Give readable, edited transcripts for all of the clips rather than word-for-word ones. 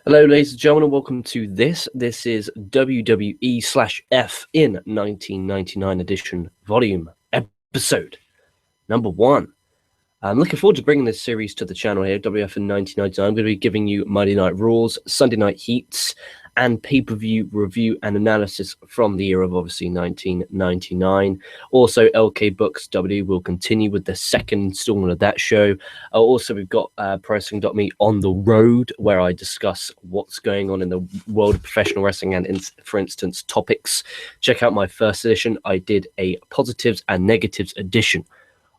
Hello, ladies and gentlemen, and welcome to this. This is WWE/F in 1999 edition, volume, episode number 1. I'm looking forward to bringing this series to the channel here, WF in 1999. I'm going to be giving you Monday Night Raws, Sunday Night Heats, and pay-per-view review and analysis from the year of, obviously, 1999. Also, LK Books W will continue with the second installment of that show. Also, we've got PWME on the road, where I discuss what's going on in the world of professional wrestling and, for instance, topics. Check out my first edition. I did a positives and negatives edition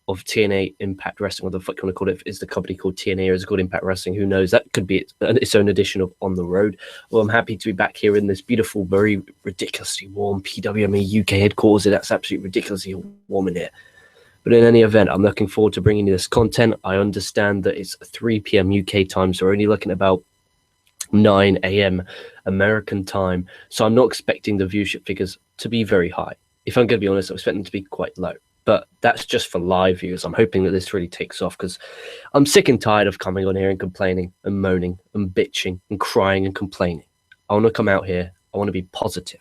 of TNA Impact Wrestling, or the fuck you want to call it. Is the company called TNA or is it called Impact Wrestling? Who knows? That could be its own edition of On the Road. Well, I'm happy to be back here in this beautiful, very ridiculously warm PWME UK headquarters. That's absolutely ridiculously warm in here. But in any event, I'm looking forward to bringing you this content. I understand that it's 3 p.m. UK time, so we're only looking at about 9 a.m. American time. So I'm not expecting the viewership figures to be very high. If I'm going to be honest, I'm expecting them to be quite low. But that's just for live views. I'm hoping that this really takes off because I'm sick and tired of coming on here and complaining and moaning and bitching and crying and complaining. I want to come out here. I want to be positive.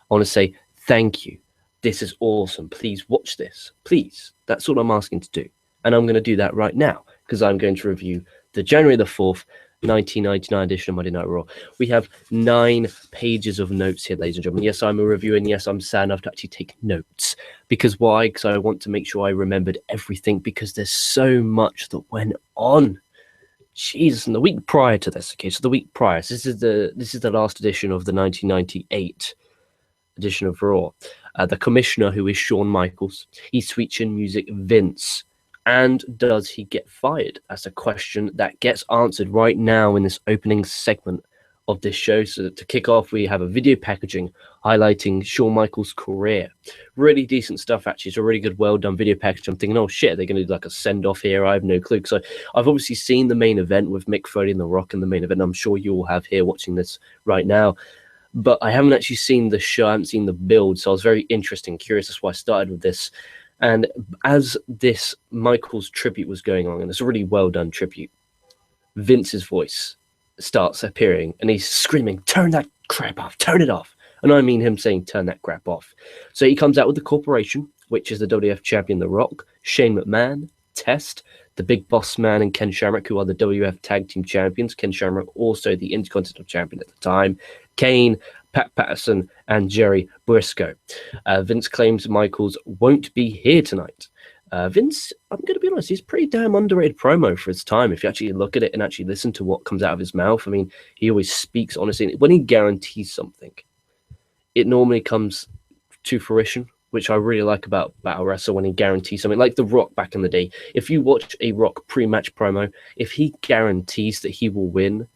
I want to say, thank you. This is awesome. Please watch this. Please. That's all I'm asking to do. And I'm going to do that right now because I'm going to review the January the 4th, 1999 edition of Monday Night Raw. We have 9 pages of notes here, ladies and gentlemen. Yes, I'm a reviewer, and yes, I'm sad enough to actually take notes. Because why? Because I want to make sure I remembered everything, because there's so much that went on. Jesus, and the week prior to this, okay, so the week prior, so this is the last edition of the 1998 edition of Raw. The commissioner, who is Shawn Michaels, he's switching music Vince. And does he get fired? That's a question that gets answered right now in this opening segment of this show. So to kick off, we have a video packaging highlighting Shawn Michaels' career. Really decent stuff, actually. It's a really good, well-done video package. I'm thinking, oh, shit, they're going to do like a send-off here. I have no clue. So I've obviously seen the main event with Mick Foley and The Rock in the main event. I'm sure you all have here watching this right now. But I haven't actually seen the show. I haven't seen the build. So I was very interested and curious. That's why I started with this. And as this Michaels tribute was going on, and it's a really well-done tribute, Vince's voice starts appearing, and he's screaming, turn that crap off, turn it off. And I mean him saying, turn that crap off. So he comes out with the corporation, which is the WWF champion, The Rock, Shane McMahon, Test, the Big Boss Man, and Ken Shamrock, who are the WWF Tag Team Champions. Ken Shamrock, also the Intercontinental Champion at the time. Kane, Pat Patterson, and Jerry Briscoe. Vince claims Michaels won't be here tonight. Vince, I'm going to be honest, he's pretty damn underrated promo for his time. If you actually look at it and actually listen to what comes out of his mouth, I mean, he always speaks honestly. When he guarantees something, it normally comes to fruition, which I really like about Battle Wrestler, when he guarantees something. Like The Rock back in the day. If you watch a Rock pre-match promo, if he guarantees that he will win,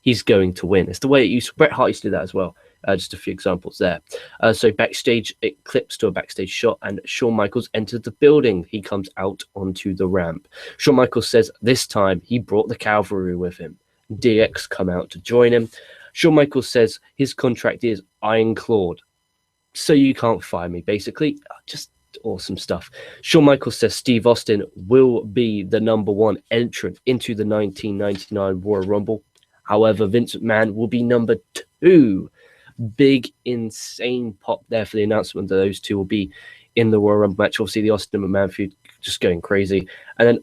he's going to win. It's the way it used. Bret Hart used to do that as well. Just a few examples there. So backstage, it clips to a backstage shot, and Shawn Michaels enters the building. He comes out onto the ramp. Shawn Michaels says this time he brought the cavalry with him. DX come out to join him. Shawn Michaels says his contract is ironclad, so you can't fire me, basically. Just awesome stuff. Shawn Michaels says Steve Austin will be the #1 entrant into the 1999 Royal Rumble. However, Vince McMahon will be number 2. Big, insane pop there for the announcement that those two will be in the Royal Rumble match. Obviously, the Austin McMahon feud just going crazy. And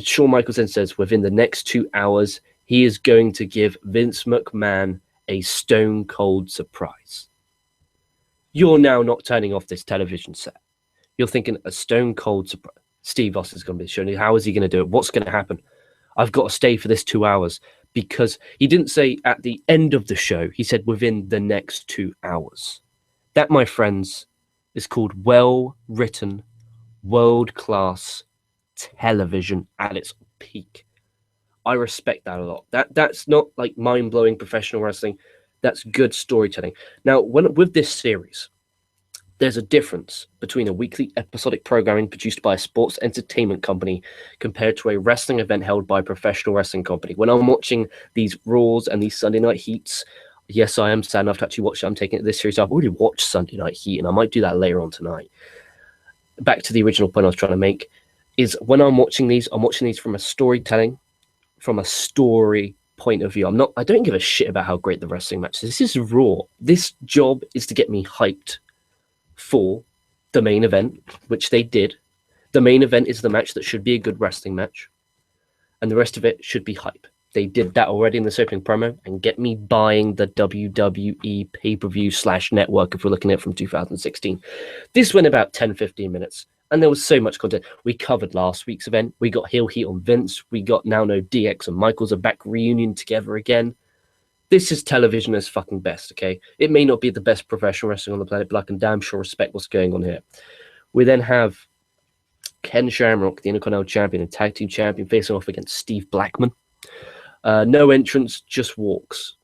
Shawn Michaels then says within the next 2 hours, he is going to give Vince McMahon a stone cold surprise. You're now not turning off this television set. You're thinking a stone cold surprise. Steve Austin's going to be showing you. How is he going to do it? What's going to happen? I've got to stay for this 2 hours. Because he didn't say at the end of the show, he said within the next 2 hours. That, my friends, is called well-written, world-class television at its peak. I respect that a lot. That's not like mind-blowing professional wrestling. That's good storytelling. Now, with this series, there's a difference between a weekly episodic programming produced by a sports entertainment company compared to a wrestling event held by a professional wrestling company. When I'm watching these Raws and these Sunday Night Heats, yes, I am sad enough to actually watch it. I'm taking it this series. I've already watched Sunday Night Heat, and I might do that later on tonight. Back to the original point I was trying to make, is when I'm watching these from a storytelling, from a story point of view, I don't give a shit about how great the wrestling match is. This is Raw. This job is to get me hyped for the main event, which they did. The main event is the match that should be a good wrestling match, and the rest of it should be hype. They did that already in this opening promo, and get me buying the WWE pay-per-view / network if we're looking at it from 2016. This went about 10-15 minutes, and there was so much content. We covered last week's event. We got heel heat on Vince. We got now no DX and Michaels are back reunion together again. This is television at its fucking best, okay? It may not be the best professional wrestling on the planet, but I can damn sure respect what's going on here. We then have Ken Shamrock, the Intercontinental Champion and Tag Team Champion, facing off against Steve Blackman. No entrance, just walks.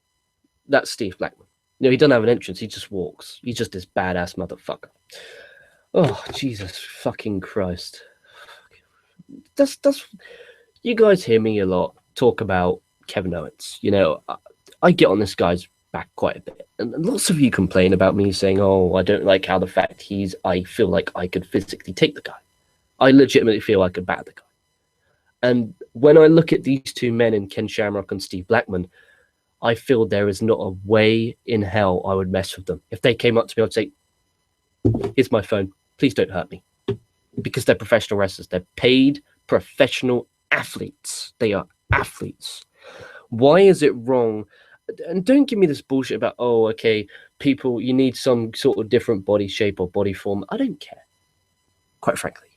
That's Steve Blackman. No, he doesn't have an entrance. He just walks. He's just this badass motherfucker. Oh, Jesus fucking Christ. That's you guys hear me a lot talk about Kevin Owens. You know, I get on this guy's back quite a bit. And lots of you complain about me saying, oh, I don't like how the fact I feel like I could physically take the guy. I legitimately feel I could bat the guy. And when I look at these two men in Ken Shamrock and Steve Blackman, I feel there is not a way in hell I would mess with them. If they came up to me, I'd say, here's my phone. Please don't hurt me. Because they're professional wrestlers. They're paid professional athletes. They are athletes. Why is it wrong? And don't give me this bullshit about, oh, okay, people, you need some sort of different body shape or body form. I don't care, quite frankly.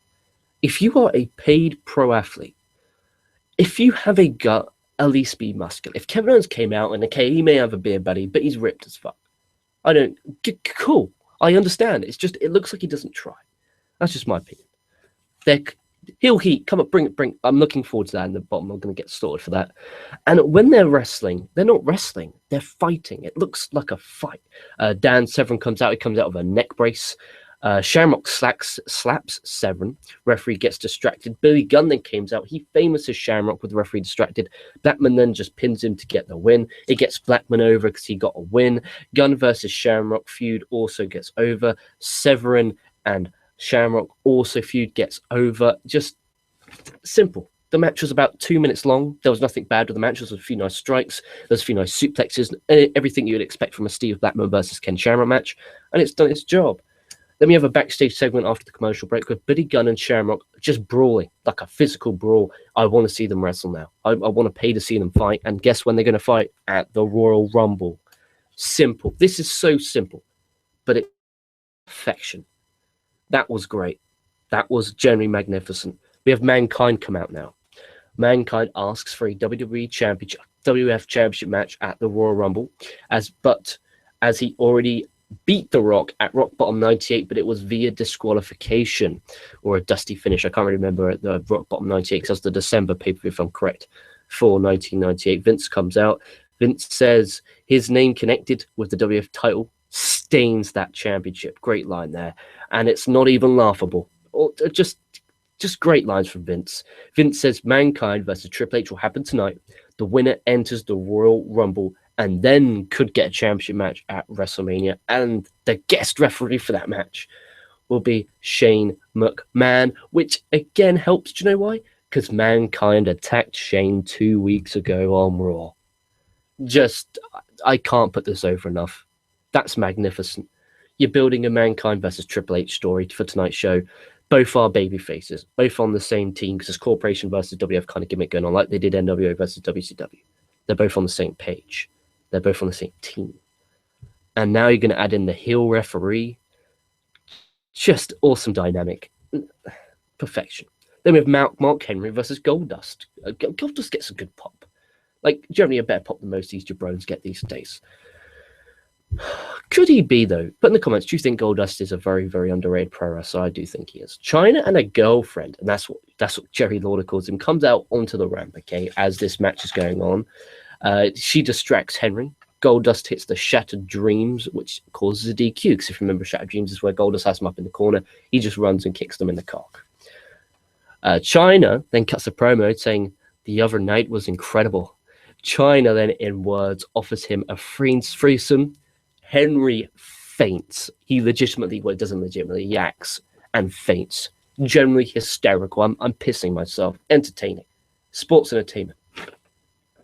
If you are a paid pro athlete, if you have a gut, at least be muscular. If Kevin Owens came out and, okay, he may have a beer buddy, but he's ripped as fuck. Cool. I understand. It's just, it looks like he doesn't try. That's just my opinion. Heel heat, come up, bring it. I'm looking forward to that in the bottom. I'm going to get sorted for that. And when they're wrestling, they're not wrestling. They're fighting. It looks like a fight. Dan Severn comes out. He comes out with a neck brace. Shamrock slaps Severn. Referee gets distracted. Billy Gunn then comes out. He famous as Shamrock with the referee distracted. Blackman then just pins him to get the win. It gets Blackman over because he got a win. Gunn versus Shamrock feud also gets over. Severn and Shamrock also feud gets over. Just simple. The match was about 2 minutes long. There was nothing bad with the match. There was a few nice strikes. There's a few nice suplexes. Everything you would expect from a Steve Blackman versus Ken Shamrock match. And it's done its job. Then we have a backstage segment after the commercial break with Billy Gunn and Shamrock just brawling, like a physical brawl. I want to see them wrestle now. I want to pay to see them fight. And guess when they're going to fight? At the Royal Rumble. Simple. This is so simple. But it's perfection. That was great. That was generally magnificent. We have Mankind come out now. Mankind asks for a WWE Championship, WF Championship match at the Royal Rumble, as he already beat The Rock at Rock Bottom 98, but it was via disqualification or a dusty finish. I can't really remember the Rock Bottom 98 because that's the December pay-per-view, if I'm correct, for 1998. Vince comes out. Vince says his name connected with the WF title stains that championship. Great line there. And it's not even laughable. Or just great lines from Vince. Vince says Mankind versus Triple H will happen tonight. The winner enters the Royal Rumble and then could get a championship match at WrestleMania. And the guest referee for that match will be Shane McMahon, which again helps. Do you know why? Because Mankind attacked Shane 2 weeks ago on Raw. I can't put this over enough. That's magnificent. You're building a Mankind versus Triple H story for tonight's show. Both are baby faces, both on the same team because it's Corporation versus WF kind of gimmick going on, like they did NWO versus WCW. They're both on the same page. They're both on the same team. And now you're going to add in the heel referee. Just awesome dynamic. Perfection. Then we have Mark Henry versus Goldust. Goldust gets a good pop. Like, generally a better pop than most of these jabrones get these days. Could he be, though? Put in the comments, do you think Goldust is a very, very underrated pro wrestler? I do think he is. China and a girlfriend, and that's what Jerry Lawler calls him, comes out onto the ramp, okay, as this match is going on. She distracts Henry. Goldust hits the Shattered Dreams, which causes a DQ, because if you remember, Shattered Dreams is where Goldust has him up in the corner. He just runs and kicks them in the cock. China then cuts a promo saying, the other night was incredible. China then, in words, offers him a threesome. Henry faints. He doesn't legitimately, yaks and faints. Generally hysterical. I'm pissing myself. Entertaining. Sports entertainment.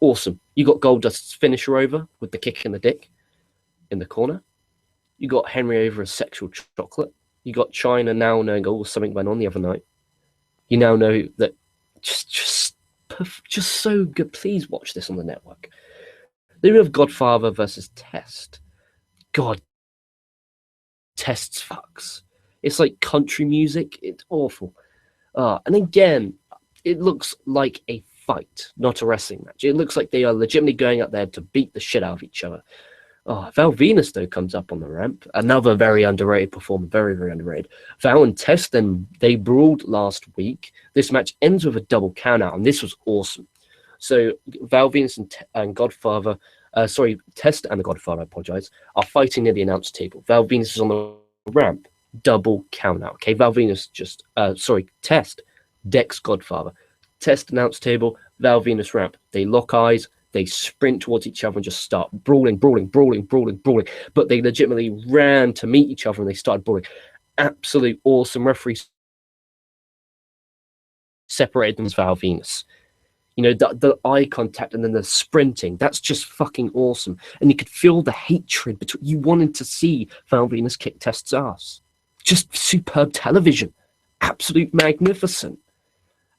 Awesome. You got Goldust's finisher over with the kick in the dick in the corner. You got Henry over a sexual chocolate. You got China now knowing, oh, something went on the other night. You now know that just so good. Please watch this on the network. Then we have Godfather versus Test. God, Test's fucks. It's like country music. It's awful. And again, it looks like a fight, not a wrestling match. It looks like they are legitimately going out there to beat the shit out of each other. Val Venus, though, comes up on the ramp. Another very underrated performer. Very, very underrated. Val and Test, then they brawled last week. This match ends with a double countout, and this was awesome. So Val Venus and Godfather, Test and the Godfather, I apologize, are fighting near the announce table. Val Venus is on the ramp. Double countout. Okay, Val Venus Test decks Godfather. Test announce table. Val Venus ramp. They lock eyes. They sprint towards each other and just start brawling. But they legitimately ran to meet each other and they started brawling. Absolute awesome. Referees separated them as Val Venus. You know, the eye contact and then the sprinting, that's just fucking awesome. And you could feel the hatred between you wanted to see Val Venus kick Test's ass. Just superb television. Absolute magnificent.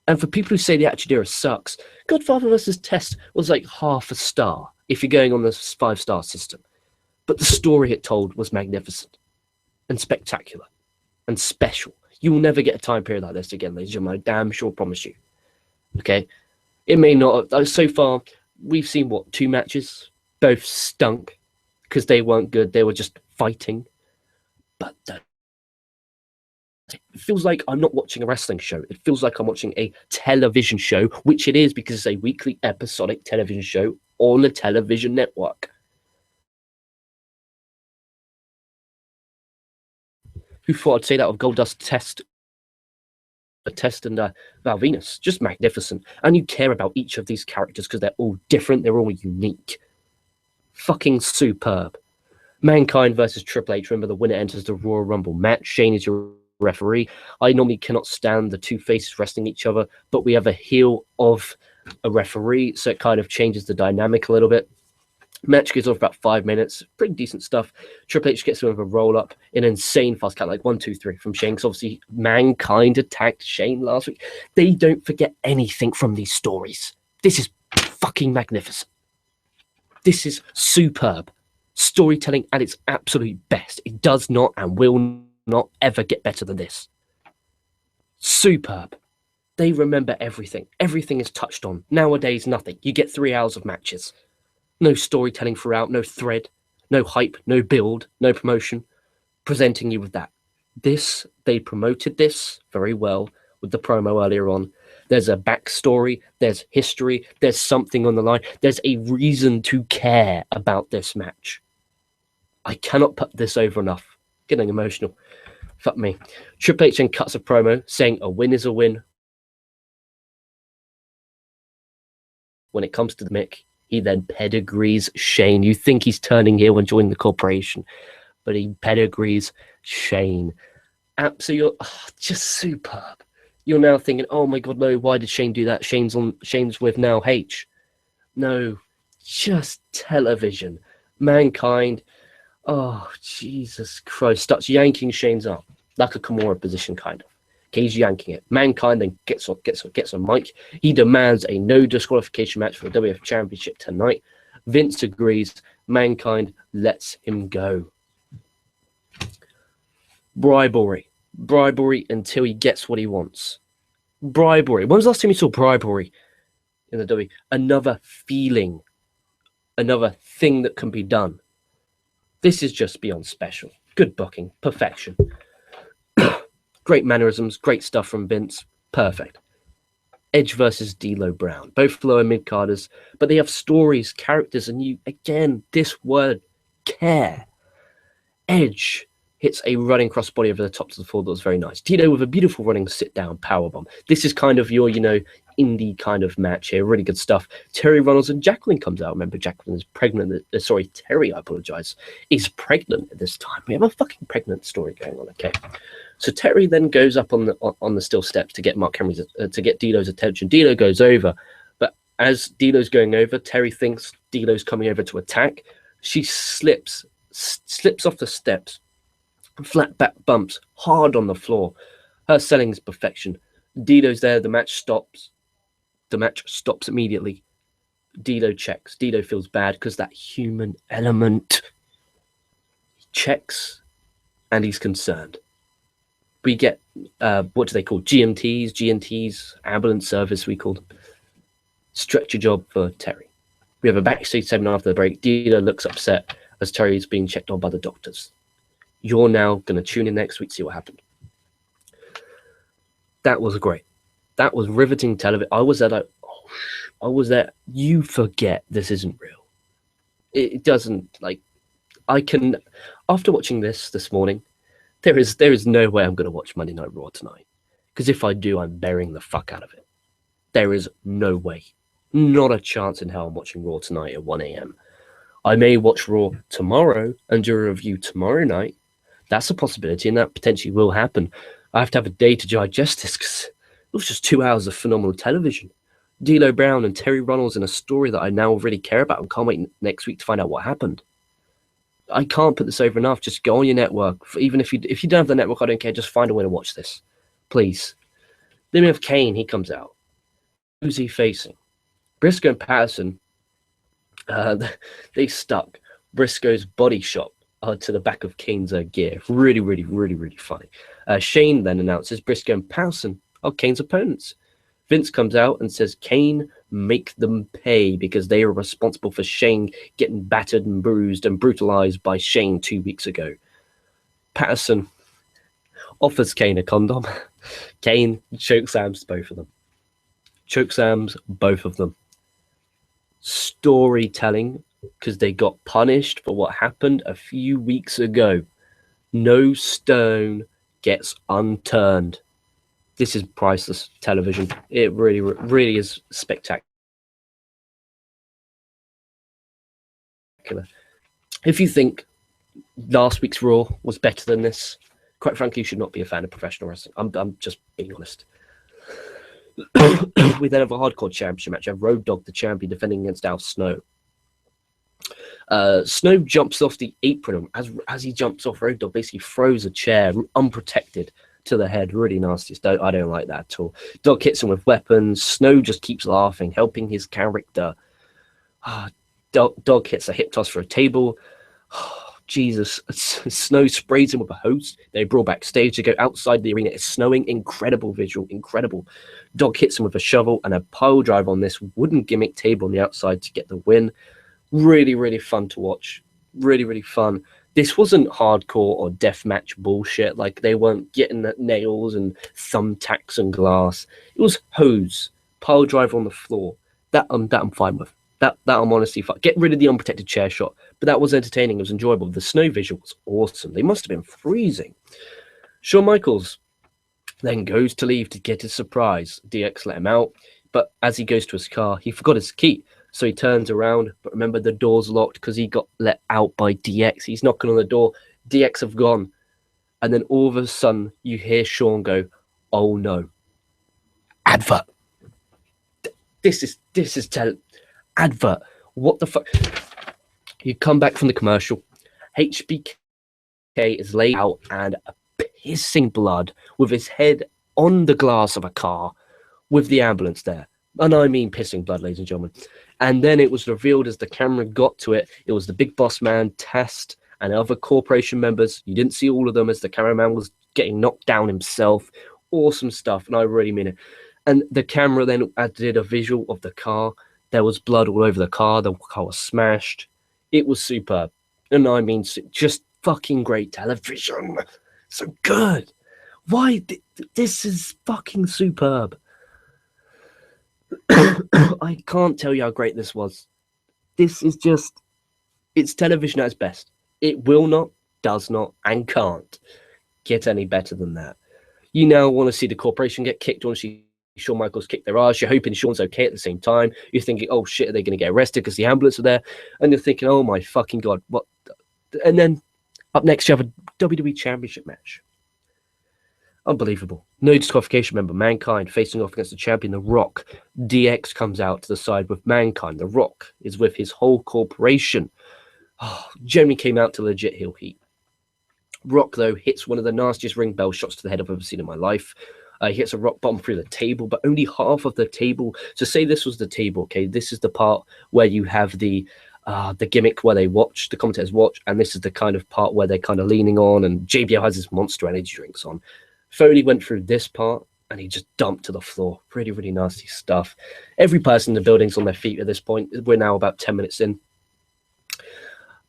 And for people who say the Attitude Era sucks, Godfather vs. Test was like half a star if you're going on the 5-star system. But the story it told was magnificent and spectacular and special. You will never get a time period like this again, ladies and gentlemen. I damn sure promise you. Okay? It may not have. So far, we've seen, 2 matches? Both stunk because they weren't good. They were just fighting. But it feels like I'm not watching a wrestling show. It feels like I'm watching a television show, which it is because it's a weekly episodic television show on a television network. Who thought I'd say that of Goldust Test and Val Venus? Just magnificent. And you care about each of these characters because they're all different. They're all unique. Fucking superb. Mankind versus Triple H. Remember, the winner enters the Royal Rumble match. Shane is your referee. I normally cannot stand the two faces wrestling each other, but we have a heel of a referee, so it kind of changes the dynamic a little bit. Match goes on for about 5 minutes. Pretty decent stuff. Triple H gets him with a roll-up, an insane fast count, like 1, 2, 3 from Shane, because obviously Mankind attacked Shane last week. They don't forget anything from these stories. This is fucking magnificent. This is superb. Storytelling at its absolute best. It does not and will not ever get better than this. Superb. They remember everything. Everything is touched on. Nowadays, nothing. You get 3 hours of matches. No storytelling throughout, no thread, no hype, no build, no promotion. Presenting you with that. They promoted this very well with the promo earlier on. There's a backstory, there's history, there's something on the line. There's a reason to care about this match. I cannot put this over enough. Getting emotional. Fuck me. Triple H then cuts a promo saying a win is a win. When it comes to the mic, he then pedigrees Shane. You think he's turning heel and joining the corporation, but he pedigrees Shane. Absolutely, just superb. You're now thinking, oh my God, no, why did Shane do that? Shane's with now H. No, just television. Mankind, oh, Jesus Christ, starts yanking Shane's up like a Kimura position, kind of. Okay, he's yanking it. Mankind then gets a mic. He demands a no disqualification match for the WF Championship tonight. Vince agrees. Mankind lets him go. Bribery until he gets what he wants. Bribery. When was the last time you saw bribery in the W? Another feeling. Another thing that can be done. This is just beyond special. Good booking. Perfection. Great mannerisms. Great stuff from Vince. Perfect. Edge versus D'Lo Brown. Both lower mid-carders, but they have stories, characters, and you, again, this word, care. Edge hits a running crossbody over the top to the floor that was very nice. D'Lo with a beautiful running sit-down powerbomb. This is kind of your, indie kind of match here. Really good stuff. Terry Runnels and Jacqueline comes out. Remember, Jacqueline is pregnant. Terry, I apologize, is pregnant at this time. We have a fucking pregnant story going on, okay? So Terry then goes up on the steel steps to get Mark Henry's, to get D'Lo's attention. D'Lo goes over, but As D'Lo's going over, Terry thinks D'Lo's coming over to attack. She slips off the steps, flat back bumps, hard on the floor. Her selling is perfection. D'Lo's there. The match stops. The match stops immediately. D'Lo checks. D'Lo feels bad because that human element. He checks, and he's concerned. We get, what do they call GMTs, ambulance service, we call them. Stretcher job for Terry. We have a backstage segment after the break. D'Lo looks upset as Terry is being checked on by the doctors. You're now going to tune in next week, see what happened. That was great. That was riveting television. I was there like, I was there. You forget this isn't real. It doesn't, like, I can, after watching this morning, there is no way I'm going to watch Monday Night Raw tonight. Because if I do, I'm burying the fuck out of it. There is no way. Not a chance in hell I'm watching Raw tonight at 1 a.m. I may watch Raw tomorrow and do a review tomorrow night. That's a possibility, and that potentially will happen. I have to have a day to digest this because it was just 2 hours of phenomenal television. D'Lo Brown and Terry Runnels in a story that I now really care about and can't wait next week to find out what happened. I can't put this over enough. Just go on your network. Even if you don't have the network, I don't care. Just find a way to watch this, please. Then we have Kane. He comes out. Who's he facing? Briscoe and Patterson. They stuck Briscoe's body shot to the back of Kane's gear. Really, really, really, really funny. Shane then announces Briscoe and Patterson are Kane's opponents. Vince comes out and says, Kane, make them pay because they are responsible for Shane getting battered and bruised and brutalized by Shane 2 weeks ago. Patterson offers Kane a condom. Kane chokesams both of them. Chokesams both of them. Storytelling, because they got punished for what happened a few weeks ago. No stone gets unturned. This is priceless television. It really, really is spectacular. If you think last week's Raw was better than this, quite frankly, you should not be a fan of professional wrestling. I'm just being honest. We then have a hardcore championship match. I have Road Dogg, the champion, defending against Al Snow. Snow jumps off the apron. As he jumps off, Road Dogg basically throws a chair unprotected to the head. Really nasty. I don't like that at all. Dog hits him with weapons. Snow just keeps laughing, helping his character. Dog hits a hip toss for a table. Jesus. Snow sprays him with a hose. They brawl backstage. They go outside the arena. It's snowing. Incredible visual. Incredible. Dog hits him with a shovel and a pile drive on this wooden gimmick table on the outside to get the win. Really, really fun to watch. Really, really fun. This wasn't hardcore or deathmatch bullshit. Like, they weren't getting nails and thumbtacks and glass. It was hose, pile driver on the floor. That I'm fine with. That I'm honestly fine. Get rid of the unprotected chair shot. But that was entertaining. It was enjoyable. The snow visual was awesome. They must have been freezing. Shawn Michaels then goes to leave to get his surprise. DX let him out. But as he goes to his car, he forgot his key. So he turns around, but remember the door's locked because he got let out by DX. He's knocking on the door. DX have gone. And then all of a sudden, you hear Shawn go, oh no. Advert. This is advert. What the fuck? You come back from the commercial. HBK is laid out and pissing blood with his head on the glass of a car with the ambulance there. And I mean pissing blood, ladies and gentlemen. And then it was revealed as the camera got to it, it was the big boss man, Test, and other corporation members. You didn't see all of them as the cameraman was getting knocked down himself. Awesome stuff, and I really mean it. And the camera then did a visual of the car. There was blood all over the car. The car was smashed. It was superb. And I mean, just fucking great television. So good. Why? This is fucking superb. I can't tell you how great this was. This is just, it's television at its best. It will not, does not, and can't get any better than that. You now want to see the corporation get kicked. You want to see Shawn Michaels kick their ass. You're hoping Shawn's okay at the same time. You're thinking, oh shit, are they going to get arrested because the ambulance are there? And you're thinking, oh my fucking God, what? And then up next, you have a WWE Championship match. Unbelievable. No disqualification. Remember, Mankind facing off against the champion, The Rock. DX comes out to the side with Mankind. The Rock is with his whole corporation. Jeremy came out to legit heel heat. Rock, though, hits one of the nastiest ring bell shots to the head I've ever seen in my life. He hits a rock bottom through the table, but only half of the table. So say this was the table, okay? This is the part where you have the gimmick where they watch, the commentators watch, and this is the kind of part where they're kind of leaning on, and JBL has his Monster Energy drinks on. Foley went through this part, and he just dumped to the floor. Really, really nasty stuff. Every person in the building's on their feet at this point. We're now about 10 minutes in.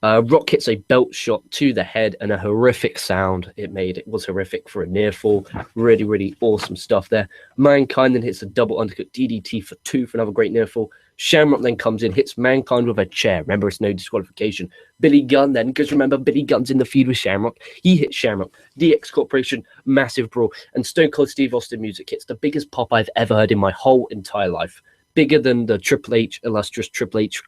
Rock hits a belt shot to the head and a horrific sound it made. It was horrific for a near fall. Really, really awesome stuff there. Mankind then hits a double undercut DDT for 2 for another great near fall. Shamrock then comes in, hits Mankind with a chair. Remember, it's no disqualification. Billy Gunn then, because remember, Billy Gunn's in the feud with Shamrock. He hits Shamrock. DX Corporation, massive brawl. And Stone Cold Steve Austin music hits the biggest pop I've ever heard in my whole entire life. Bigger than the Triple H, illustrious Triple H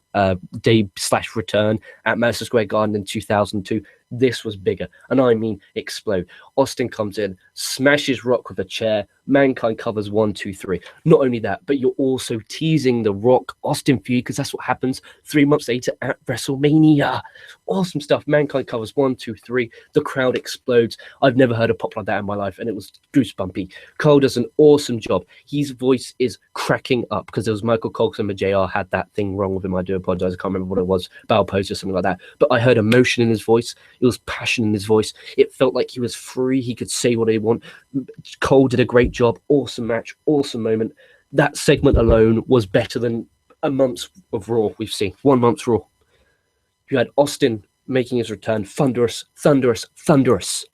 day/return at Madison Square Garden in 2002. This was bigger, and I mean explode. Austin comes in, smashes Rock with a chair. Mankind covers 1, 2, 3. Not only that, but you're also teasing the Rock Austin feud, because that's what happens 3 months later at WrestleMania. Awesome stuff. Mankind covers 1, 2, 3. The crowd explodes. I've never heard a pop like that in my life, and it was goosebumpy. Cole does an awesome job. His voice is cracking up because there was Michael Colson and JR had that thing wrong with him. I do apologize. I can't remember what it was, bow pose or something like that. But I heard emotion in his voice. It was passion in his voice. It felt like he was free. He could say what he wanted. Cole did a great job. Awesome match. Awesome moment. That segment alone was better than a month's of Raw we've seen. 1 month's Raw. You had Austin making his return. Thunderous, thunderous, thunderous.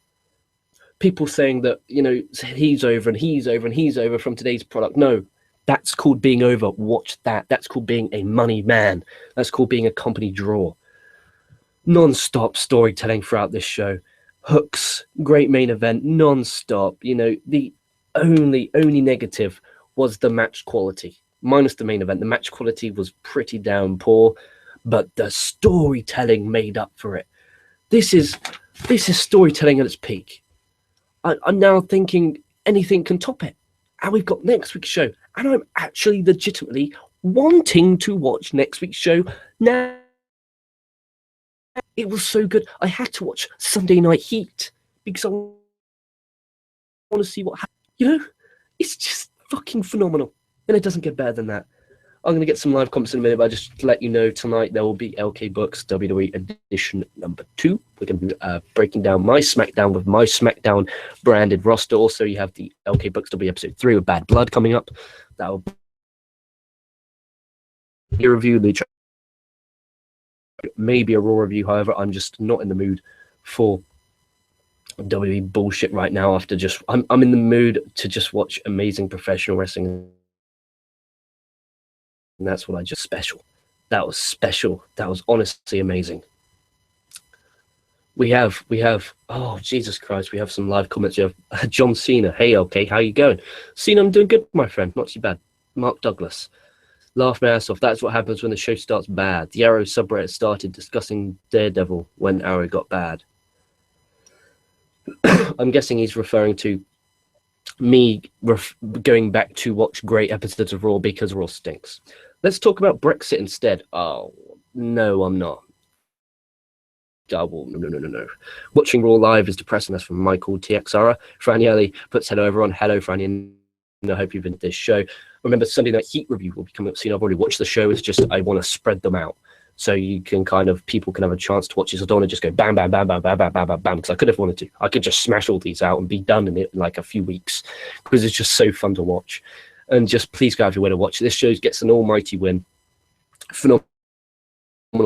People saying that, you know, he's over and he's over and he's over from today's product. No, that's called being over. Watch that. That's called being a money man. That's called being a company draw. Non-stop storytelling throughout this show. Hooks, great main event, non-stop. You know, the only negative was the match quality. Minus the main event, the match quality was pretty damn poor, but the storytelling made up for it. This is storytelling at its peak. I'm now thinking anything can top it. And we've got next week's show, and I'm actually legitimately wanting to watch next week's show now. It was so good. I had to watch Sunday Night Heat because I want to see what happens. You know, it's just fucking phenomenal. And it doesn't get better than that. I'm going to get some live comments in a minute, but just to let you know, tonight there will be LK Books WWE edition number 2. We're going to be breaking down my SmackDown with my SmackDown branded roster. Also, you have the LK Books WWE episode 3 with Bad Blood coming up. That will be a review. Maybe a Raw review. However, I'm just not in the mood for WWE bullshit right now. After just, I'm in the mood to just watch amazing professional wrestling, and that's what I just special. That was special. That was honestly amazing. We have. Oh Jesus Christ! We have some live comments. You have John Cena. Hey, okay, how you going? Cena, I'm doing good, my friend. Not too bad. Mark Douglas. Laugh my ass off. That's what happens when the show starts bad. The Arrow subreddit started discussing Daredevil when Arrow got bad. I'm guessing he's referring to me going back to watch great episodes of Raw because Raw stinks. Let's talk about Brexit instead. Oh, no, I'm not. No. Watching Raw live is depressing. That's from Michael TXR. Franielli puts hello everyone. Hello, Franny. I hope you've been to this show. Remember, Sunday Night Heat review will be coming up soon. I've already watched the show. It's just I want to spread them out so you can people can have a chance to watch this. I don't want to just go bam, bam, bam, bam, bam, bam, bam, bam, bam, because I could have wanted to. I could just smash all these out and be done in it in like a few weeks because it's just so fun to watch. And just please go out of your way to watch. This show gets an almighty win. Phenomenal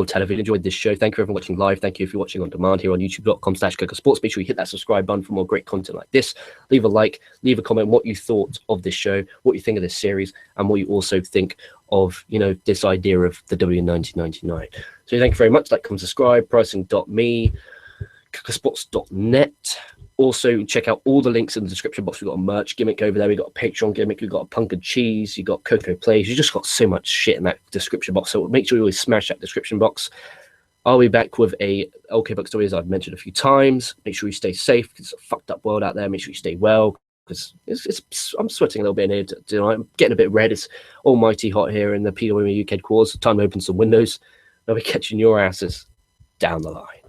television. Enjoyed this show. Thank you for everyone watching live. Thank you if you're watching on demand here on youtube.com/KocoSports. Make sure you hit that subscribe button for more great content like this. Leave a like, leave a comment what you thought of this show, what you think of this series, and what you also think of, you know, this idea of the W in 1999. So thank you very much. Like, comment, subscribe, pricing.me, KocoSports.net. Also, check out all the links in the description box. We've got a merch gimmick over there. We've got a Patreon gimmick. We've got a Punk and Cheese. You've got Coco Plays. You just got so much shit in that description box. So make sure you always smash that description box. I'll be back with a LK Book story, as I've mentioned a few times. Make sure you stay safe. It's a fucked up world out there. Make sure you stay well. because I'm sweating a little bit in here tonight. I'm getting a bit red. It's almighty hot here in the PWME UK headquarters. Time to open some windows. I'll be catching your asses down the line.